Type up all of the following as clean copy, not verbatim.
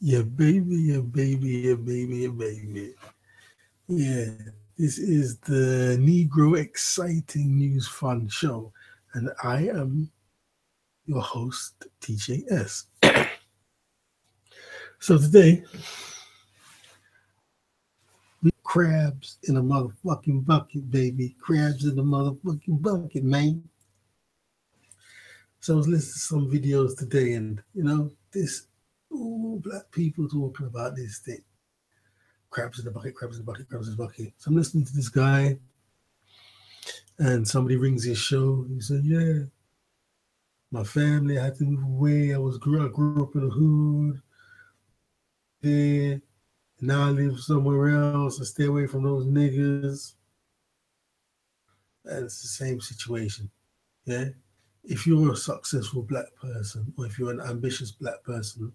Yeah, baby, yeah, baby, yeah, baby, yeah, baby. Yeah, this is the Negro Exciting News Fun Show, and I am your host, TJS. So today, crabs in a motherfucking bucket, baby. Crabs in a motherfucking bucket, man. So I was listening to some videos today, and this, black people talking about this thing. Crabs in the bucket, crabs in the bucket, crabs in the bucket. So I'm listening to this guy, and somebody rings his show. He said, "Yeah, my family I had to move away. I grew up in the hood there. Now I live somewhere else. I stay away from those niggas." And it's the same situation. Yeah. If you're a successful black person, or if you're an ambitious black person,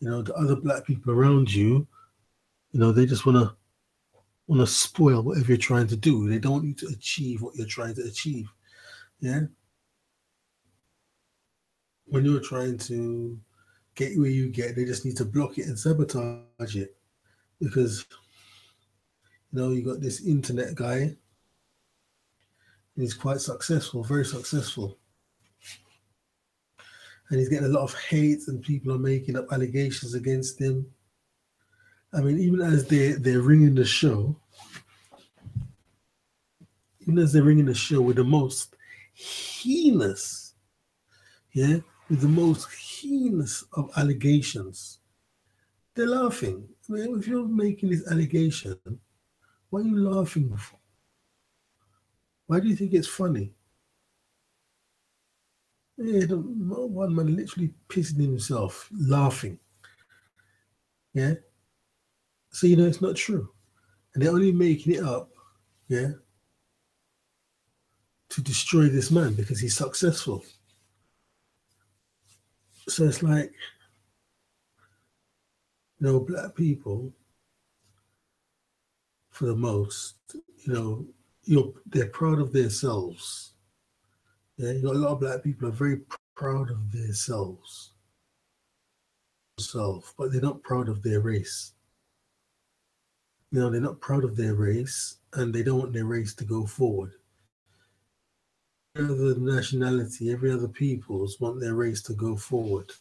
the other black people around you, they just wanna spoil whatever you're trying to do. They don't need to achieve what you're trying to achieve. Yeah. When you're trying to get where you get, they just need to block it and sabotage it. Because you got this internet guy, and he's quite successful, very successful, and he's getting a lot of hate, and people are making up allegations against him. I mean, even as they're ringing the show, even as they're ringing the show with the most heinous, yeah, with the most heinous of allegations, they're laughing. I mean, if you're making this allegation, what are you laughing for? Why do you think it's funny? Yeah, one man literally pissing himself, laughing. Yeah, so it's not true, and they're only making it up. Yeah, to destroy this man because he's successful. So it's like black people, for the most, they're proud of themselves. Yeah, you got a lot of black people are very proud of themselves, but they're not proud of their race. They're not proud of their race, and they don't want their race to go forward. Every other nationality, every other peoples want their race to go forward.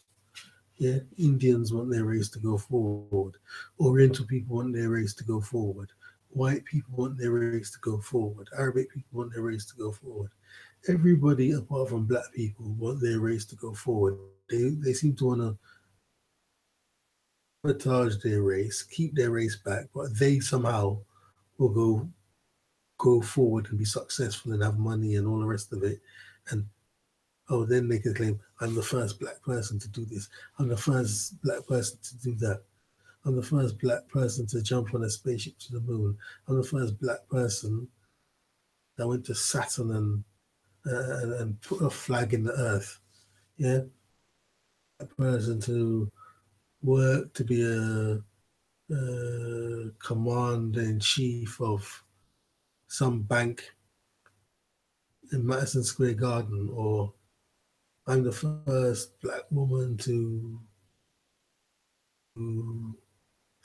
Yeah, Indians want their race to go forward. Oriental people want their race to go forward. White people want their race to go forward. Arabic people want their race to go forward. Everybody apart from black people want their race to go forward. They seem to want to sabotage their race, keep their race back, but they somehow will go forward and be successful and have money and all the rest of it. And then they can claim, I'm the first black person to do this. I'm the first black person to do that. I'm the first black person to jump on a spaceship to the moon. I'm the first black person that went to Saturn and put a flag in the earth. Yeah, a person to work to be a commander in chief of some bank in Madison Square Garden, or I'm the first black woman to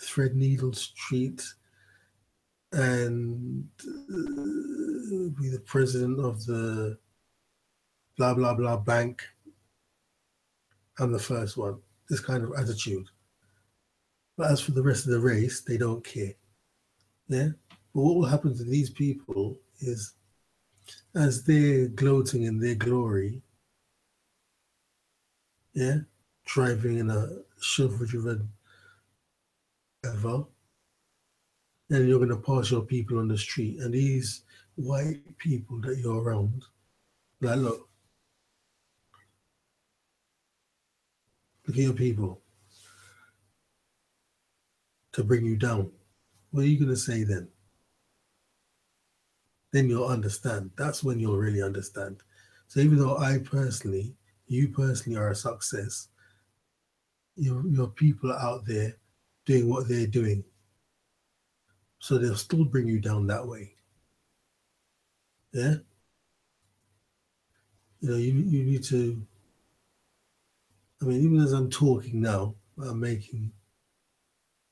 Threadneedle Street and be the president of the blah blah blah bank. I'm the first one. This kind of attitude. But as for the rest of the race, they don't care. Yeah. But what will happen to these people is, as they're gloating in their glory, yeah, driving in a chauffeur-driven ever, and you're going to pass your people on the street, and these white people that you're around, like, look at your people to bring you down. What are you going to say then? Then you'll understand. That's when you'll really understand. So even though you personally are a success, your people are out there doing what they're doing. So they'll still bring you down that way. Yeah? You need to, I mean, even as I'm talking now, I'm making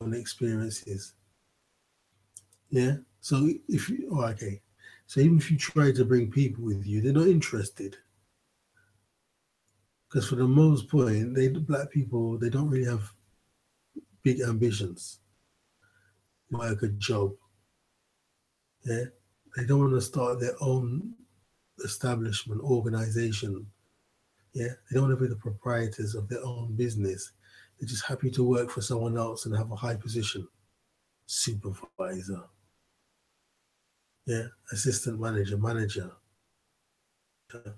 own experiences. Yeah. So if you, oh, okay, so even if you try to bring people with you, they're not interested because for the most point, they black people they don't really have big ambitions. Like a job. Yeah. They don't want to start their own establishment, organization. Yeah. They don't want to be the proprietors of their own business. They're just happy to work for someone else and have a high position. Supervisor. Yeah. Assistant manager, manager. Then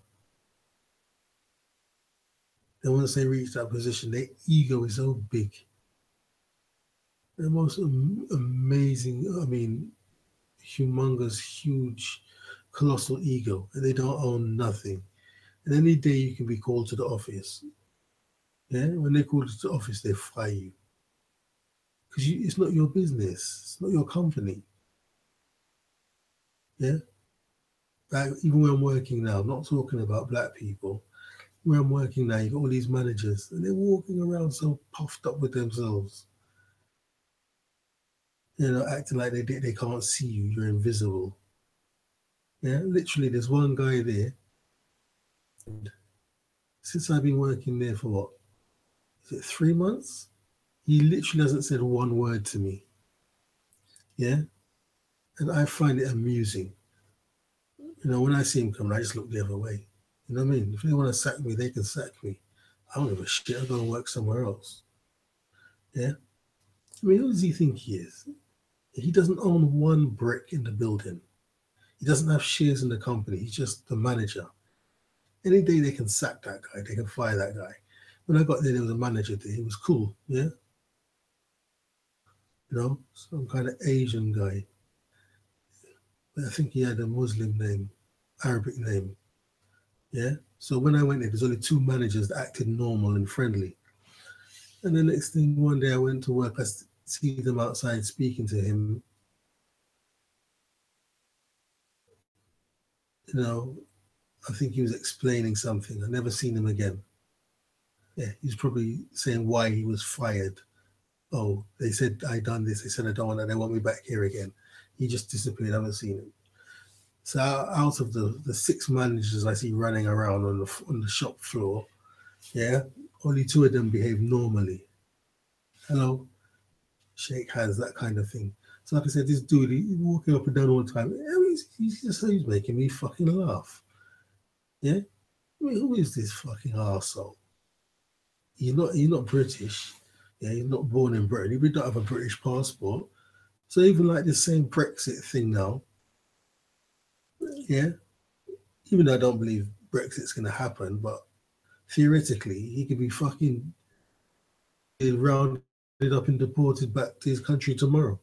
once they reach that position, their ego is so big. The most amazing, I mean, humongous, huge, colossal ego, and they don't own nothing. And any day you can be called to the office. Yeah, when they call you to the office, they fire you because it's not your business. It's not your company. Yeah, like even when I'm working now, I'm not talking about black people. Where I'm working now, you got all these managers, and they're walking around so puffed up with themselves. You know, acting like they can't see you. You're invisible. Yeah, literally, there's one guy there. Since I've been working there for what? Is it 3 months? He literally hasn't said one word to me. Yeah, and I find it amusing. You know, when I see him coming, I just look the other way. You know what I mean? If they want to sack me, they can sack me. I don't give a shit. I'll go and work somewhere else. Yeah. I mean, who does he think he is? He doesn't own one brick in the building. He doesn't have shares in the company. He's just the manager. Any day they can sack that guy, they can fire that guy. When I got there was a manager there. He was cool. Yeah. You know, some kind of Asian guy. I think he had a Muslim name, Arabic name. Yeah. So when I went there, there's only two managers that acted normal and friendly. And the next thing, one day I went to work, see them outside speaking to him. You know, I think he was explaining something. I never seen him again. Yeah, he's probably saying why he was fired. Oh, they said I done this. They said I don't want that. They want me back here again. He just disappeared. I haven't seen him. So out of the six managers I see running around on the shop floor, yeah, only two of them behave normally. Hello, shake hands, that kind of thing. So like I said, this dude, he's walking up and down all the time. He's making me fucking laugh. Yeah? I mean, who is this fucking arsehole? You're not British. Yeah, you're not born in Britain. You don't have a British passport. So even like this same Brexit thing now, yeah, even though I don't believe Brexit's gonna happen, but theoretically he could be fucking rounded up and deported back to his country tomorrow.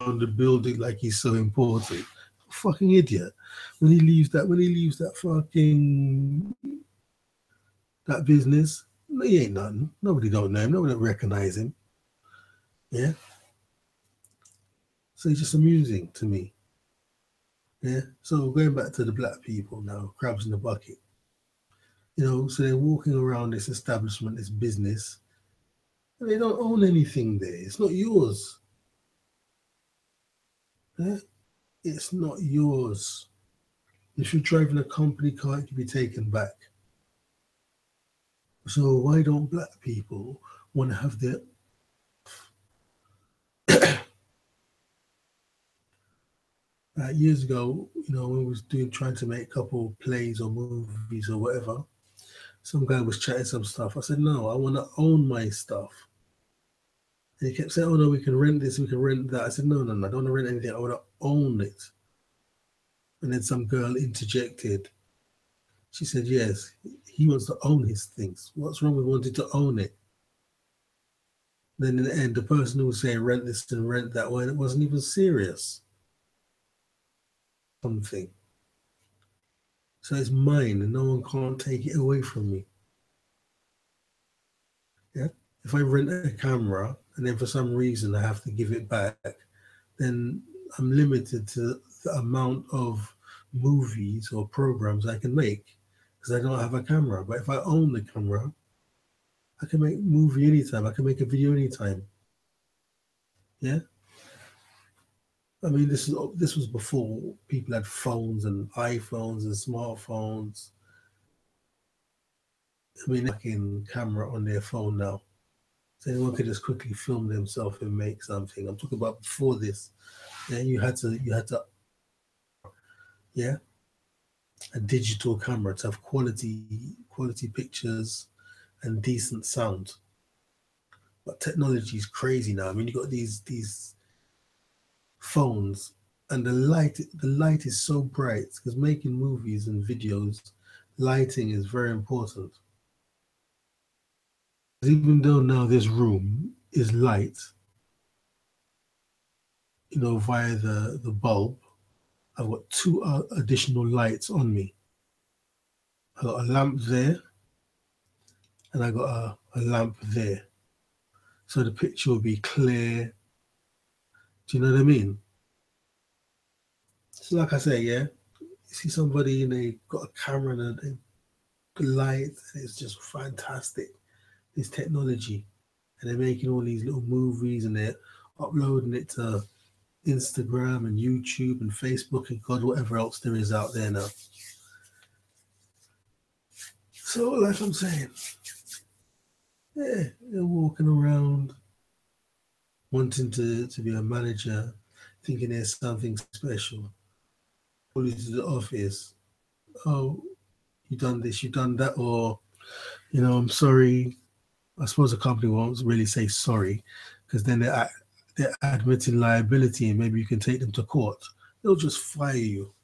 On the building like he's so important. Fucking idiot. When he leaves that fucking that business, he ain't nothing. Nobody don't know him. Nobody don't recognize him. Yeah. So it's just amusing to me. Yeah. So going back to the black people now, crabs in the bucket. You know, so they're walking around this establishment, this business, and they don't own anything there. It's not yours. Yeah? It's not yours. If you're driving a company car, it can be taken back. So why don't black people want to have their years ago, you know, when we was doing trying to make a couple plays or movies or whatever, some guy was chatting some stuff. I said, no, I want to own my stuff. And he kept saying, oh no, we can rent this, we can rent that. I said, no, no, no, I don't want to rent anything. I want to own it. And then some girl interjected. She said, yes, he wants to own his things. What's wrong with wanting to own it? Then in the end, the person who was saying rent this and rent that one, it wasn't even serious. Something. So it's mine and no one can't take it away from me. Yeah. If I rent a camera and then for some reason I have to give it back, then I'm limited to the amount of movies or programs I can make because I don't have a camera. But if I own the camera, I can make a movie anytime. I can make a video anytime. Yeah, I mean this was before people had phones and iPhones and smartphones. I mean, like in camera on their phone now, so anyone could just quickly film themselves and make something. I'm talking about before this. Yeah, you had to yeah a digital camera to have quality pictures and decent sound. But technology is crazy now. I mean, you got these phones, and the light is so bright because making movies and videos, lighting is very important. Even though now this room is light, via the bulb, I've got two additional lights on me. I got a lamp there, and I got a lamp there, so the picture will be clear. Do you know what I mean? So, like I say, yeah, you see somebody and they got a camera and the light, and it's just fantastic. This technology, and they're making all these little movies, and they're uploading it to Instagram and YouTube and Facebook and God, whatever else there is out there now. So, like I'm saying, yeah, they're walking around wanting to be a manager, thinking there's something special. Pull you to the office. Oh, you done this, you done that, or I'm sorry. I suppose a company won't really say sorry because then they're admitting liability and maybe you can take them to court. They'll just fire you,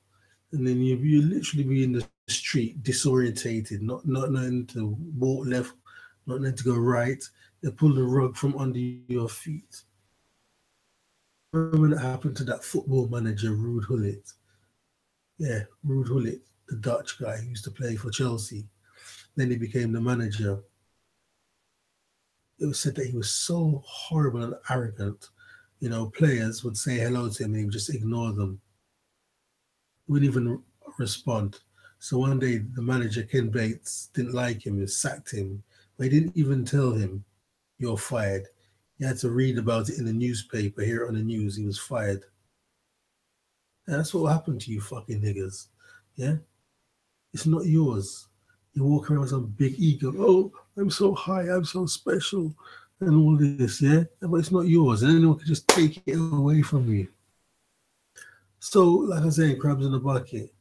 and then you literally be in the street disorientated, not knowing to walk left, not knowing to go right. They pull the rug from under your feet. Remember when it happened to that football manager, Ruud Gullit? Yeah, Ruud Gullit, the Dutch guy who used to play for Chelsea. Then he became the manager. It was said that he was so horrible and arrogant. Players would say hello to him and he would just ignore them. He wouldn't even respond. So one day the manager, Ken Bates, didn't like him and sacked him. But he didn't even tell him, "You're fired." He had to read about it in the newspaper, hear it on the news, he was fired. And that's what happened to you fucking niggas. Yeah? It's not yours. You walk around with some big ego. Oh, I'm so high, I'm so special, and all this, yeah? But it's not yours, and anyone can just take it away from you. So, like I say, crabs in the bucket.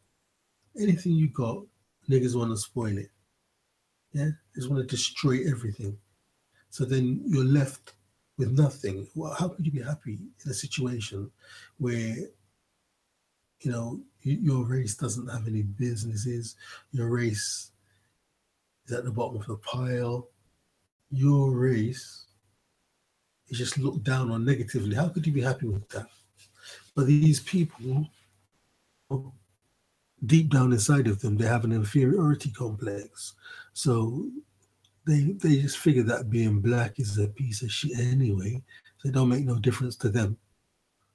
Anything you got, niggas want to spoil it. Yeah? They just want to destroy everything. So then you're left with nothing. Well, how could you be happy in a situation where, your race doesn't have any businesses, your race is at the bottom of the pile, your race is just looked down on negatively. How could you be happy with that? But these people, deep down inside of them, they have an inferiority complex. So they just figure that being black is a piece of shit anyway. So it don't make no difference to them.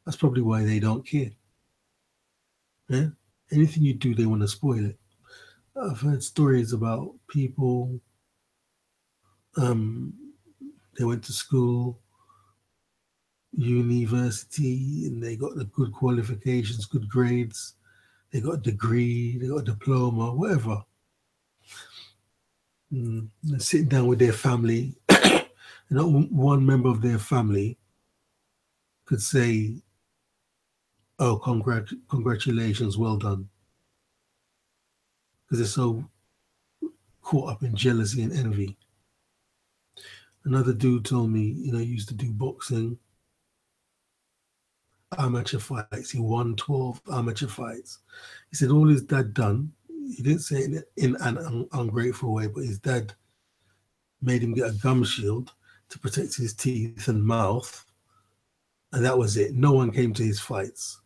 That's probably why they don't care. Yeah? Anything you do, they want to spoil it. I've heard stories about people, um, they went to school, university, and they got the good qualifications, good grades. They got a degree, they got a diploma, whatever. And sitting down with their family, and not one member of their family could say, "Oh, congratulations, well done," because they're so caught up in jealousy and envy. Another dude told me, he used to do boxing, amateur fights. He won 12 amateur fights. He said all his dad done, he didn't say it in an ungrateful way, but his dad made him get a gum shield to protect his teeth and mouth, and that was it. No one came to his fights.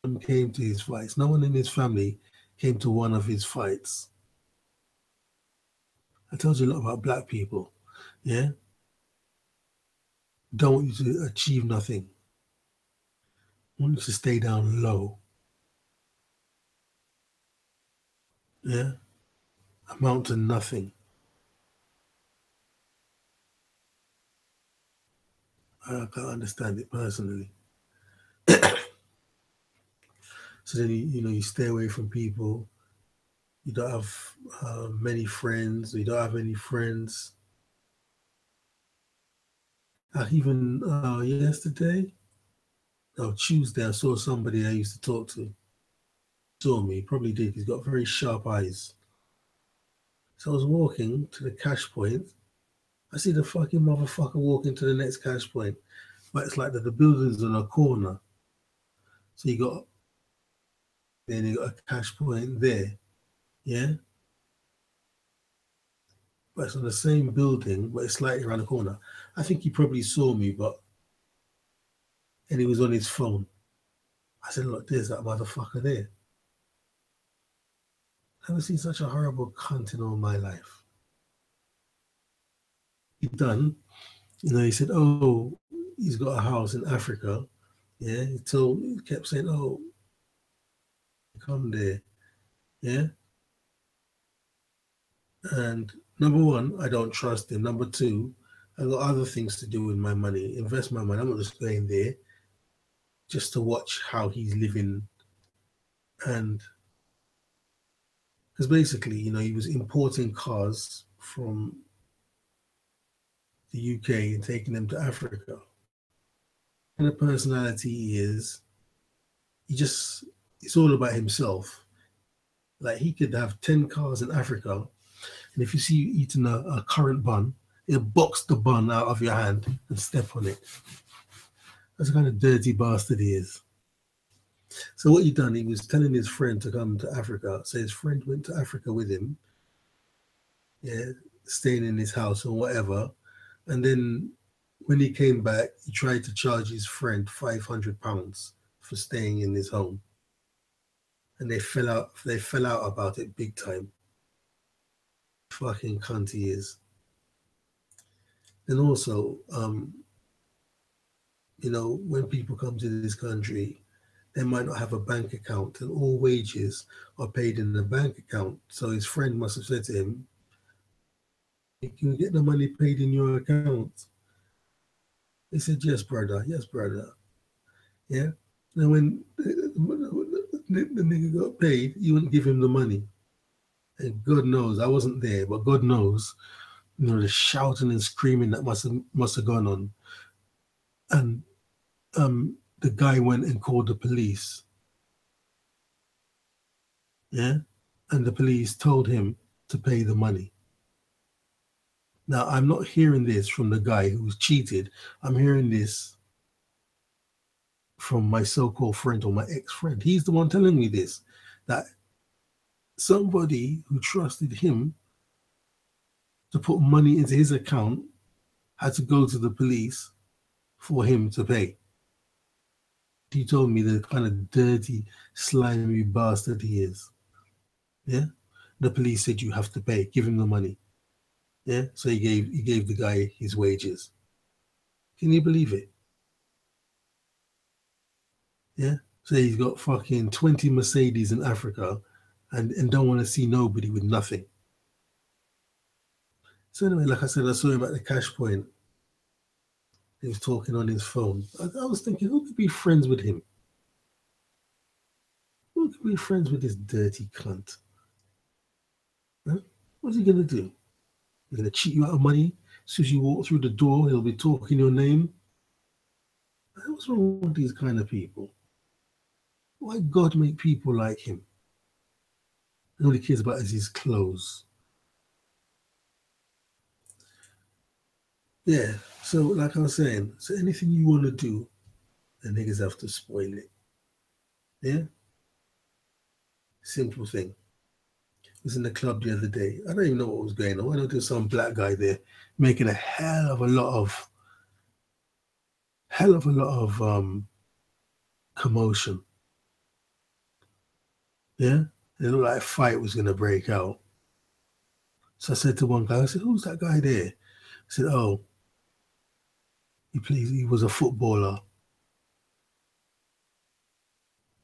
No one came to his fights. No one in his family came to one of his fights. I told you a lot about black people. Yeah, don't want you to achieve nothing. Want you to stay down low. Yeah, amount to nothing. I can't understand it personally. So then you stay away from people. You don't have many friends. You don't have any friends. Even yesterday, no Tuesday, I saw somebody I used to talk to. Saw me, probably did. He's got very sharp eyes. So I was walking to the cash point. I see the fucking motherfucker walking to the next cash point, but it's like that the building's on a corner. So you got a cash point there, yeah. But it's on the same building, but it's slightly around the corner. I think he probably saw me, and he was on his phone. I said, "Look, there's that motherfucker there." I've never seen such a horrible cunt in all my life. He done, he said, "Oh, he's got a house in Africa." Yeah, he kept saying, "Oh, come there." Yeah, and number one, I don't trust him. Number two, I got other things to do with my money, invest my money. I'm not just going there just to watch how he's living. And because basically, he was importing cars from the UK and taking them to Africa. And the personality he is, he just, it's all about himself. Like he could have 10 cars in Africa, and if you see you eating a currant bun, he'll box the bun out of your hand and step on it. That's the kind of dirty bastard he is. So what he done, he was telling his friend to come to Africa. So his friend went to Africa with him, yeah, staying in his house or whatever. And then when he came back, he tried to charge his friend £500 for staying in his home. And they fell out about it big time. Fucking cunt he is. And also, when people come to this country, they might not have a bank account, and all wages are paid in the bank account. So his friend must have said to him, "You can get the money paid in your account." He said, "Yes, brother. Yes, brother." Yeah. And when the nigga got paid, he wouldn't give him the money. And God knows, I wasn't there, but God knows, the shouting and screaming that must have gone on. And the guy went and called the police. Yeah. And the police told him to pay the money. Now, I'm not hearing this from the guy who's cheated. I'm hearing this from my so-called friend or my ex-friend. He's the one telling me this, that somebody who trusted him to put money into his account had to go to the police for him to pay. He told me the kind of dirty, slimy bastard he is. Yeah? The police said you have to pay, give him the money. Yeah? So he gave the guy his wages. Can you believe it? Yeah? So he's got fucking 20 Mercedes in Africa and don't want to see nobody with nothing. So anyway, like I said, I saw him at the cash point. He was talking on his phone. I was thinking, who could be friends with him? Who could be friends with this dirty cunt? Huh? What's he gonna do? He's gonna cheat you out of money? As soon as you walk through the door, he'll be talking your name. What's wrong with these kind of people? Why God make people like him? And all he cares about is his clothes. Yeah. So, like I was saying, so anything you want to do, the niggas have to spoil it. Yeah. Simple thing. I was in the club the other day. I don't even know what was going on. I know there's some black guy there making a hell of a lot of commotion. Yeah. It looked like a fight was gonna break out. So I said to one guy, I said, "Who's that guy there?" I said, "Oh, he was a footballer."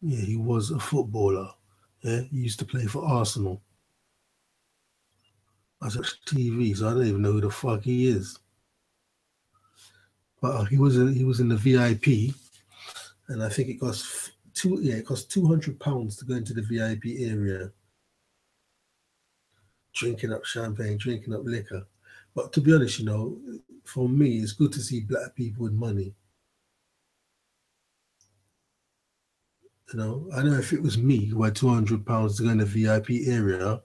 Yeah, he was a footballer. Yeah, he used to play for Arsenal. I watch TV, so I don't even know who the fuck he is. but he was in the VIP, and I think it cost it cost £200 to go into the VIP area, drinking up champagne, drinking up liquor. But to be honest, for me, it's good to see black people with money. I know if it was me who had £200 to go in the VIP area,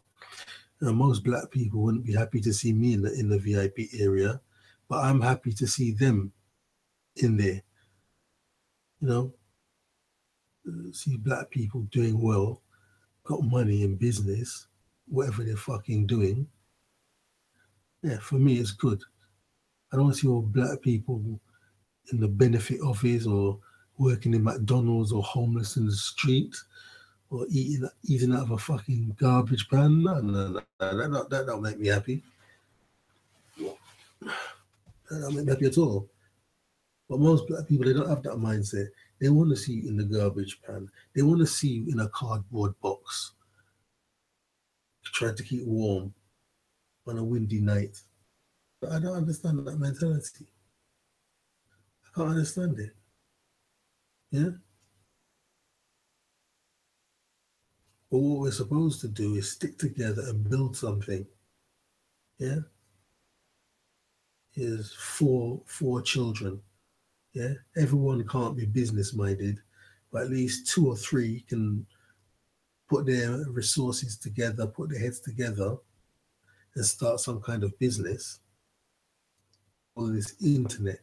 most black people wouldn't be happy to see me in the VIP area, but I'm happy to see them in there. You know, see black people doing well, got money in business, whatever they're fucking doing. Yeah, for me, it's good. I don't see all black people in the benefit office or working in McDonald's or homeless in the street or eating out of a fucking garbage pan. No. That don't make me happy. That don't make me happy at all. But most black people, they don't have that mindset. They want to see you in the garbage pan. They want to see you in a cardboard box, trying to keep warm on a windy night. But I don't understand that mentality. I can't understand it. Yeah. But what we're supposed to do is stick together and build something. Yeah. Is four children. Yeah. Everyone can't be business minded, but at least two or three can put their resources together, put their heads together, and start some kind of business. All this internet.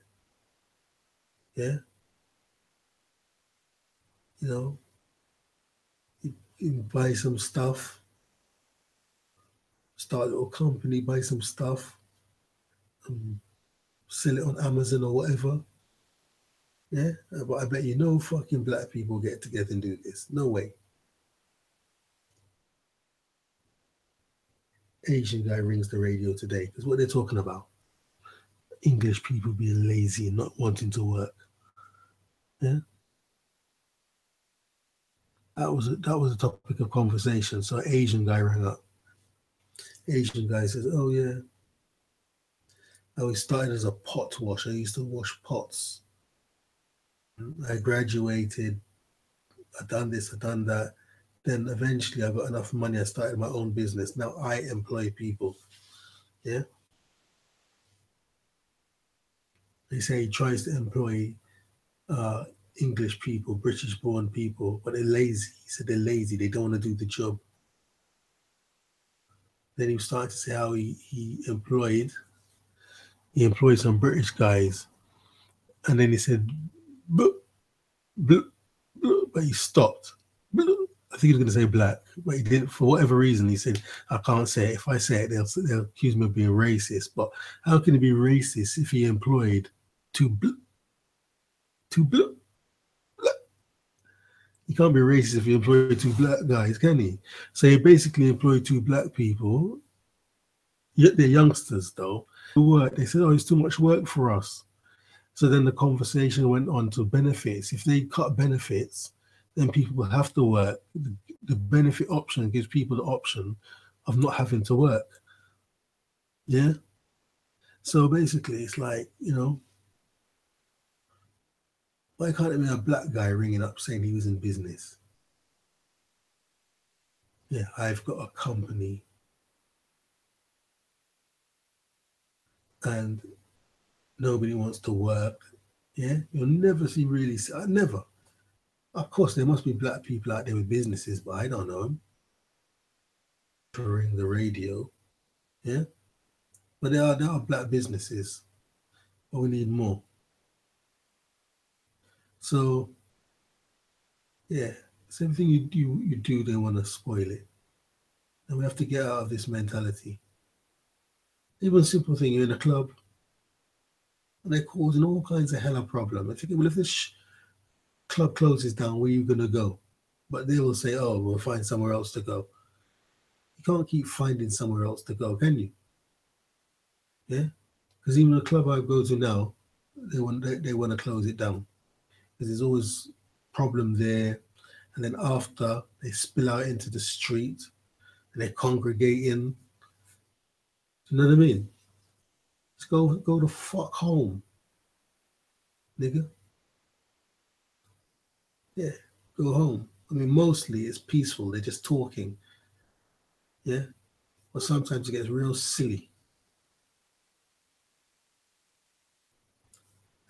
Yeah. You know, you buy some stuff, start a little company, buy some stuff, and sell it on Amazon or whatever. Yeah, but I bet no fucking black people get together and do this. No way. Asian guy rings the radio today because what they're talking about, English people being lazy and not wanting to work. Yeah, that was a topic of conversation. So Asian guy rang up. Asian guy says, "Oh yeah, I was started as a pot washer. I used to wash pots. I graduated. I done this. I done that. Then eventually I got enough money. I started my own business. Now I employ people. Yeah." They say he tries to employ uh, English people, British born people, but they're lazy. He said they're lazy. They don't want to do the job. Then he was starting to say how he employed some British guys. And then he said, "Blah, blah, blah," but he stopped. Blah. I think he was going to say black, but he didn't. For whatever reason, he said, I can't say it. If I say it, they'll accuse me of being racist. But how can he be racist if he employed two, two black? He can't be racist if he employed two black guys, can he? So he basically employed two black people, yet they're youngsters though. Work. They said, oh, it's too much work for us. So then the conversation went on to benefits. If they cut benefits, then people will have to work. The benefit option gives people the option of not having to work. Yeah. So basically, it's like, why can't it be a black guy ringing up saying he was in business? Yeah, I've got a company and nobody wants to work. Yeah, you'll never see never. Of course, there must be black people out there with businesses, but I don't know them. Ring the radio. Yeah, but there are black businesses, but we need more. So yeah, it's everything you do, they want to spoil it, and we have to get out of this mentality. Even simple thing, you're in a club and they're causing all kinds of hella problem. I think, well, if this club closes down, where are you gonna go? But they will say, oh, we'll find somewhere else to go. You can't keep finding somewhere else to go, can you? Yeah, because even the club I go to now, they want to close it down because there's always problem there, and then after they spill out into the street and they're congregating. Do you know what I mean? Just go the fuck home. nigga. Yeah, go home. I mean, mostly it's peaceful. They're just talking. Yeah, but sometimes it gets real silly.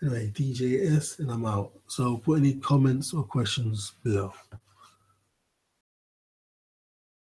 Anyway, DJS, and I'm out. So put any comments or questions below.